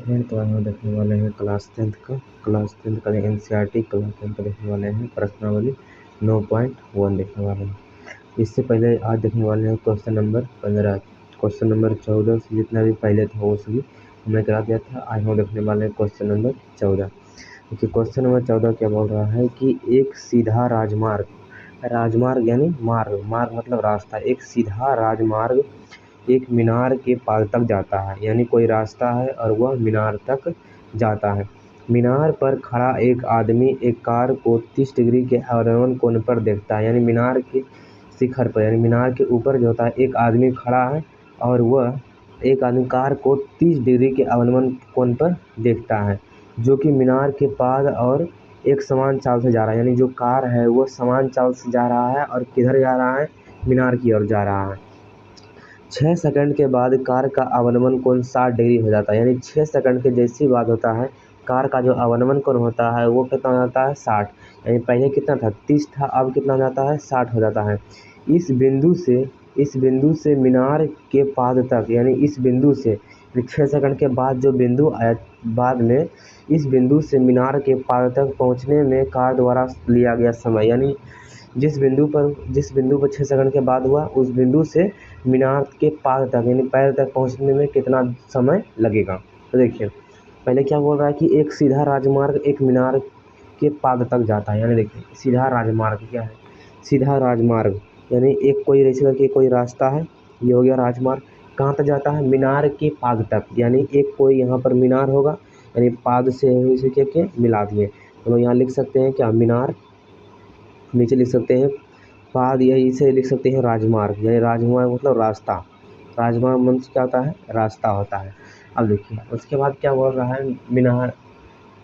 Friend, तो आज हम देखने वाले हैं क्लास 10th का एनसीईआरटी क्लास 10th का देखने वाले हैं प्रश्नावली 9.1 देखने वाले हैं। इससे पहले आज देखने वाले हैं क्वेश्चन नंबर 15। क्वेश्चन नंबर 14 से जितना भी पहले था वो सभी हमने करा दिया था। आज हम देखने वाले हैं क्वेश्चन नंबर 14। देखिए क्वेश्चन नंबर 14 क्या बोल रहा है कि एक सीधा राजमार्ग यानी मार्ग मतलब रास्ता, एक सीधा राजमार्ग एक मीनार के पास तक जाता है, यानी कोई रास्ता है और वह मीनार तक जाता है। मीनार पर खड़ा एक आदमी एक कार को 30 डिग्री के अवलंबन कोण पर देखता है, यानी मीनार के शिखर पर यानी मीनार के ऊपर जो होता है एक आदमी खड़ा है और वह एक आदमी कार को 30 डिग्री के अवलंबन कोण पर देखता है, जो कि मीनार के पास और एक समान चाल से जा रहा है। यानी जो कार है वो समान चाल से जा रहा है और किधर जा रहा है, मीनार की ओर जा रहा है। 6 सेकंड के बाद कार का अवनमन कोण 60 डिग्री हो जाता है, यानी 6 सेकंड के जैसी बात होता है कार का जो अवनमन कोण होता है वो कितना हो जाता है 60, यानी पहले कितना था 30 था, अब कितना हो जाता है 60 हो जाता है। इस बिंदु से मीनार के पाद तक, यानी इस बिंदु से 6 सेकंड के बाद जो बिंदु आया बाद में, इस बिंदु से मीनार के पाद तक पहुंचने में कार द्वारा लिया गया समय, यानी जिस बिंदु पर 6 सेकंड के बाद हुआ उस बिंदु से मीनार के पाद तक यानी पैर तक पहुंचने में कितना समय लगेगा। तो देखिए पहले क्या बोल रहा है कि एक सीधा राजमार्ग एक मीनार के पाद तक जाता है, यानी देखिए सीधा राजमार्ग क्या है, सीधा राजमार्ग यानी एक कोई ऐसे करके कोई रास्ता है, ये हो गया राजमार्ग। कहाँ तक जाता है, मीनार के पाद तक, यानी एक कोई यहाँ पर मीनार होगा यानी पाद से इसे के मिला दिए, तो यहाँ लिख सकते हैं क्या मीनार, नीचे लिख सकते हैं पाद, या इसे लिख सकते हैं राजमार्ग, यानी राजमार्ग मतलब रास्ता, राजमार्ग मतलब क्या होता है, रास्ता होता है। अब देखिए उसके बाद क्या बोल रहा है, मीनार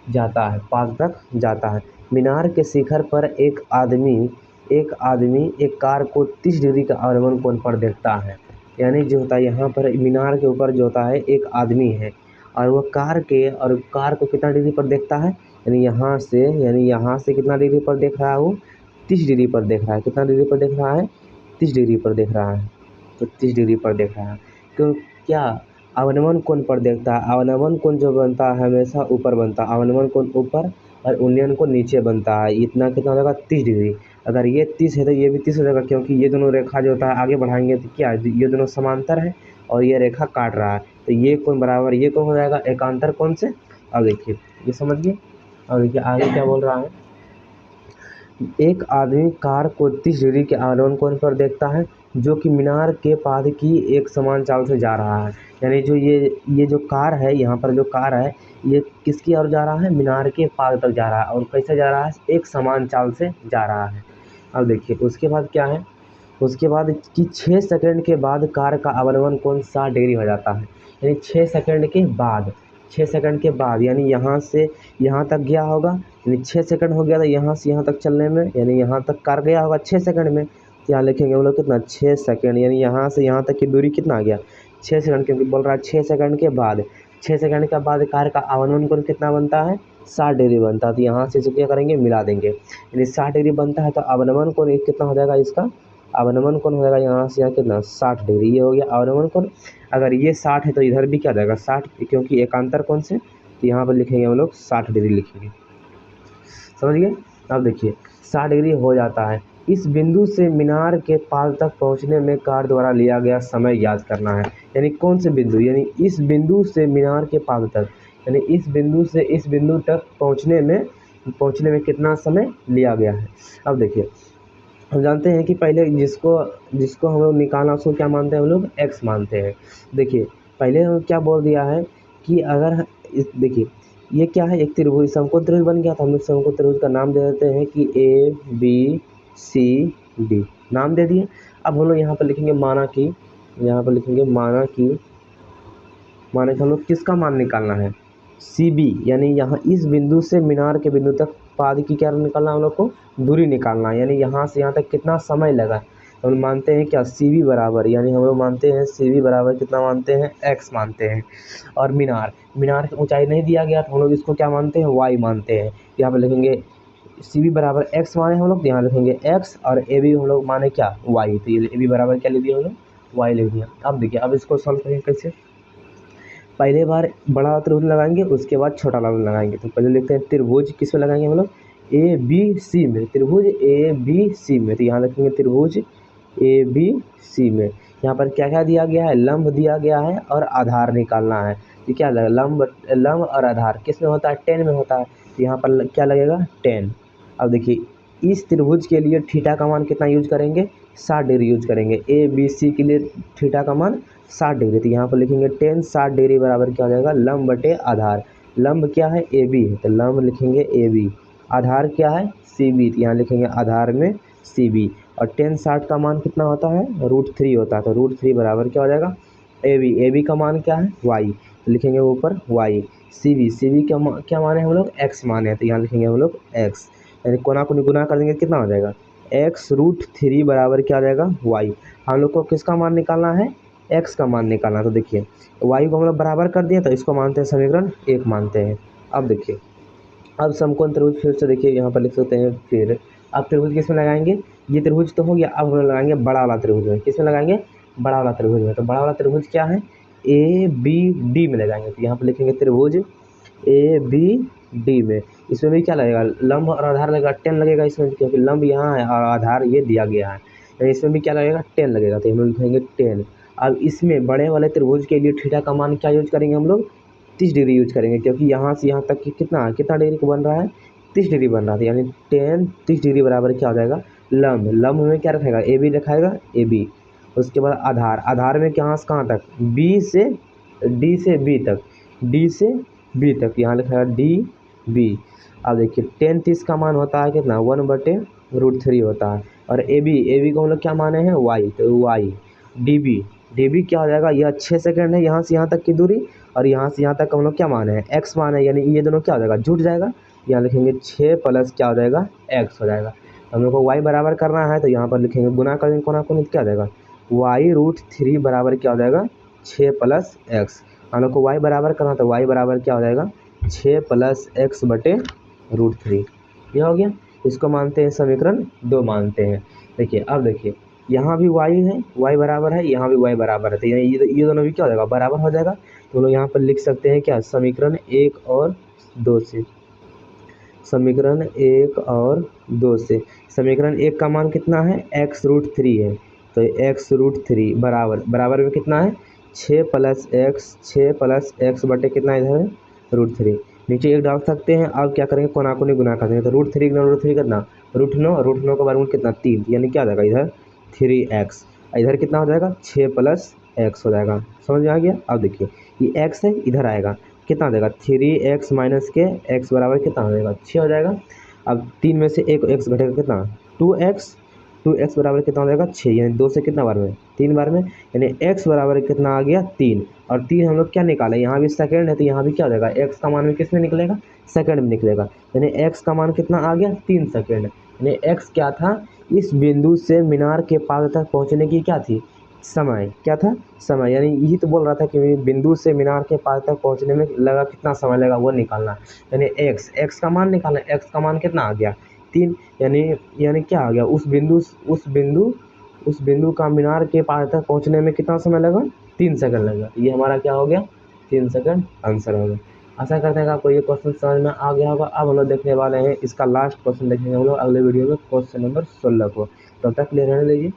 जाता है पाद तक जाता है। मीनार के शिखर पर एक आदमी एक कार को 30 डिग्री का अवलंबन कोण पर देखता है, यानी जो होता है यहाँ पर मीनार के ऊपर जो होता है एक आदमी है और वह कार को कितना डिग्री पर देखता है, यानी यहाँ से कितना डिग्री पर देख रहा है वो 30 डिग्री पर देख रहा है। कितना डिग्री पर देख रहा है, 30 डिग्री पर देख रहा है, तो 30 डिग्री पर देख रहा है। तो क्या अवनमन कोण पर देखता है, अवनमन कोण जो बनता है हमेशा ऊपर बनता है, अवनमन कोण ऊपर और उन्नयन कोण नीचे बनता है। इतना कितना हो जाएगा 30 डिग्री, अगर ये 30 है तो ये भी 30 हो जाएगा, क्योंकि ये दोनों रेखा जो होता है आगे बढ़ाएंगे तो क्या ये दोनों समांतर है और ये रेखा काट रहा है, तो ये कोण बराबर ये कोण हो जाएगा एकांतर कोण से। अब देखिए ये समझिए। अब देखिए आगे क्या बोल रहा है, एक आदमी कार को 30 डिग्री के अवलंबन कोण पर देखता है जो कि मीनार के पाद की एक समान चाल से जा रहा है, यानी जो ये जो कार है, यहाँ पर जो कार है ये किसकी ओर जा रहा है, मीनार के पाद तक जा रहा है और कैसे जा रहा है, एक समान चाल से जा रहा है। अब देखिए उसके बाद क्या है, उसके बाद कि 6 सेकंड के बाद कार का अवलंबन कोण 60 डिग्री हो जाता है, यानी 6 सेकंड के बाद, 6 सेकंड के बाद यानी यहाँ से यहाँ तक गया होगा, यानी 6 सेकंड हो गया था यहाँ से यहाँ तक चलने में, यानी यहाँ तक कार गया होगा 6 सेकंड में। तो यहाँ लिखेंगे हम लोग कितना 6 सेकंड, यानी यहाँ से यहाँ तक की दूरी कितना आ गया 6 सेकंड, क्योंकि बोल रहा है 6 सेकंड के बाद, 6 सेकंड के बाद कार का अवलंबन कोण कितना बनता है 60 डिग्री बनता है। तो यहाँ से इसे क्या करेंगे मिला देंगे, यानी 60 डिग्री बनता है तो अवलंबन कोण कितना हो जाएगा, इसका अवनमन कोण हो जाएगा यहाँ से यहाँ कितना 60 डिग्री, ये हो गया अवनमन कोण। अगर ये 60 है तो इधर भी क्या जाएगा 60, क्योंकि एकांतर कोण से, तो यहाँ पर लिखेंगे हम लोग 60 डिग्री लिखेंगे, समझ गए। अब देखिए 60 डिग्री हो जाता है। इस बिंदु से मीनार के पाद तक पहुँचने में कार द्वारा लिया गया समय याद करना है, यानी कौन से बिंदु, यानी इस बिंदु से मीनार के पाद तक, यानी इस बिंदु से इस बिंदु तक पहुँचने में कितना समय लिया गया है। अब देखिए हम जानते हैं कि पहले जिसको हम लोग निकालना उसको क्या मानते हैं, हम लोग x मानते हैं। देखिए पहले हम क्या बोल दिया है कि अगर देखिए ये क्या है, एक त्रिभुज समकोण त्रिभुज बन गया, तो हम लोग समकोण त्रिभुज का नाम दे देते हैं कि ABCD नाम दे दिए। अब हम लोग यहाँ पर लिखेंगे माना कि हम लोग किसका मान निकालना है, CB, यानी यहाँ इस बिंदु से मीनार के बिंदु तक पाद की क्या निकालना है, हम लोग को दूरी निकालना है, यानी यहाँ से यहाँ तक कितना समय लगा। हम लोग मानते हैं क्या CB बराबर, यानी हम लोग मानते हैं CB बराबर कितना मानते हैं x मानते हैं, और मीनार की ऊंचाई नहीं दिया गया तो हम लोग इसको क्या मानते हैं y मानते हैं। यहाँ पर लिखेंगे CB बराबर x माने हम लोग, यहाँ लिखेंगे x और AB हम लोग माने क्या y, तो ये AB बराबर क्या लिख दिया हम लोग y लिख दिया। अब देखिए अब इसको सॉल्व करेंगे कैसे, पहले बार बड़ा वाला त्रिभुज लगाएंगे, उसके बाद छोटा वाला लगाएंगे। तो पहले लिखते हैं त्रिभुज किस में लगाएंगे हम लोग, ए बी सी में, त्रिभुज ए बी सी में। तो यहाँ लिखेंगे त्रिभुज ए बी सी में। यहाँ पर क्या क्या दिया गया है, लंब दिया गया है और आधार निकालना है। तो क्या लगा, लंब और आधार किस में होता है, 10 में होता है। तो यहाँ पर क्या लगेगा, 10। अब देखिए इस त्रिभुज के लिए थीटा का मान कितना यूज करेंगे, 60 डिग्री यूज करेंगे। ए बी सी के लिए थीटा का मान 60 डिग्री। तो यहाँ पर लिखेंगे 10 60 डिग्री बराबर क्या हो जाएगा, लंब बटे आधार। लंब क्या है, ए बी है, तो लंब लिखेंगे ए बी। आधार क्या है, सी बी, तो यहाँ लिखेंगे आधार में सी बी। और 10 60 का मान कितना होता है, √3 होता है। तो √3 बराबर क्या हो जाएगा, ए बी। ए बी का मान क्या है, वाई, तो लिखेंगे ऊपर वाई। सी बी क्या माने हम लोग, एक्स माने हैं। तो यहाँ लिखेंगे हम लोग एक्स, यानी कोना को गुना कर देंगे कितना हो जाएगा, एक्स √3 बराबर क्या आ जाएगा, वाई। हम लोग को किसका मान निकालना है, एक्स का मान निकालना है। तो देखिए वाई को हम लोग बराबर कर दिए, तो इसको मानते हैं समीकरण 1 मानते हैं। अब देखिए अब समकोण त्रिभुज फिर से देखिए यहाँ पर लिख सकते हैं। फिर अब त्रिभुज किस में लगाएंगे, ये त्रिभुज तो हो गया, अब हम लगाएंगे बड़ा वाला त्रिभुज में। किस में लगाएंगे, बड़ा वाला त्रिभुज में। तो बड़ा वाला त्रिभुज क्या है, ए बी डी में लगाएंगे। तो यहाँ पर लिखेंगे त्रिभुज ए बी डी में। इसमें भी क्या लगेगा, लंब और आधार लगेगा, 10 लगेगा इसमें, क्योंकि लंब यहाँ है और आधार ये दिया गया है। तो इसमें भी क्या लगेगा, 10 लगेगा। तो हम लोग लिखेंगे 10। अब इसमें बड़े वाले त्रिभुज के लिए थीटा का मान क्या यूज करेंगे हम लोग, 30 डिग्री यूज करेंगे, क्योंकि यहाँ से यहाँ तक की कितना डिग्री को बन रहा है, 30 डिग्री बन रहा था। यानी 10 30 डिग्री बराबर क्या हो जाएगा, लंब में क्या रखेगा, ए बी रखाएगा, ए बी। उसके बाद आधार में कहाँ से कहाँ तक, बी से डी से बी तक, डी से बी तक, यहाँ लिखा है डी बी। अब देखिए 10 30 का मान होता है कितना, 1/√3 होता है। और ए बी को हम लोग क्या माने हैं, वाई, तो वाई। डी बी क्या हो जाएगा, यह 6 सेकंड है यहाँ से यहाँ तक की दूरी, और यहाँ से यहाँ तक हम लोग क्या माने हैं, एक्स माने, यानी ये दोनों क्या हो जाएगा, जुट जाएगा। यहाँ लिखेंगे 6 प्लस क्या हो जाएगा, एक्स हो जाएगा। हम लोग को वाई बराबर करना है, तो यहाँ पर लिखेंगे गुना करेंगे, कोना कोनी क्या हो जाएगा, वाई √3 बराबर क्या हो जाएगा, 6 प्लस एक्स। हम लोग को वाई बराबर करना, तो वाई बराबर क्या हो जाएगा, 6 प्लस एक्स बटे √3। ये हो गया, इसको मानते हैं समीकरण 2 मानते हैं। देखिए अब देखिए यहाँ भी वाई है, वाई बराबर है, यहाँ भी वाई बराबर है। तो ये दोनों भी क्या हो जाएगा, बराबर हो जाएगा। तो लोग यहाँ पर लिख सकते हैं क्या, समीकरण 1 और 2 से, समीकरण 1 और 2 से। समीकरण 1 का मान कितना है, x√3 है। तो x√3 बराबर में कितना है, 6 प्लस एक्स बटे कितना इधर है, √3। नीचे 1 डाल सकते हैं। अब क्या करेंगे, कोना कोनी गुना कर देंगे। तो √3 गुना √3 कितना, √9 के बारे में कितना, 3, यानी क्या हो जाएगा इधर 3x, इधर कितना हो जाएगा, 6 प्लस एक्स हो जाएगा। समझ में आ गया। अब देखिए ये x है, इधर आएगा कितना देगा, 3x माइनस के x बराबर कितना हो जाएगा, 6 हो जाएगा। अब 3 में से एक x घटेगा कितना, 2x बराबर कितना हो जाएगा, 6, यानी 2 से कितना बार में, 3 बार में, यानी x बराबर कितना आ गया, 3। और 3 हम लोग क्या निकाले, यहाँ भी सेकंड है, तो यहाँ भी क्या हो जाएगा, x का मान भी किस में निकलेगा, सेकंड में निकलेगा। यानी x का मान कितना आ गया, 3 सेकंड। यानी x क्या था, इस बिंदु से मीनार के पास तक पहुँचने की क्या थी, समय, क्या था, समय। यानी यही तो बोल रहा था कि बिंदु से मीनार के पास तक पहुंचने में लगा कितना समय लगा, वो निकालना। यानी एक्स का मान निकालना, एक्स का मान कितना आ गया, 3। यानी क्या आ गया, उस बिंदु का मीनार के पास तक पहुंचने में कितना समय लगा, 3 सेकंड लगा। ये हमारा क्या हो गया, 3 सेकंड आंसर हो गया। आशा करते हैं कि आपको ये क्वेश्चन समझ में आ गया होगा। अब हम लोग देखने वाले हैं इसका लास्ट क्वेश्चन, देखेंगे हम लोग अगले वीडियो में क्वेश्चन नंबर 16 को। तब तक ले रहने दीजिए।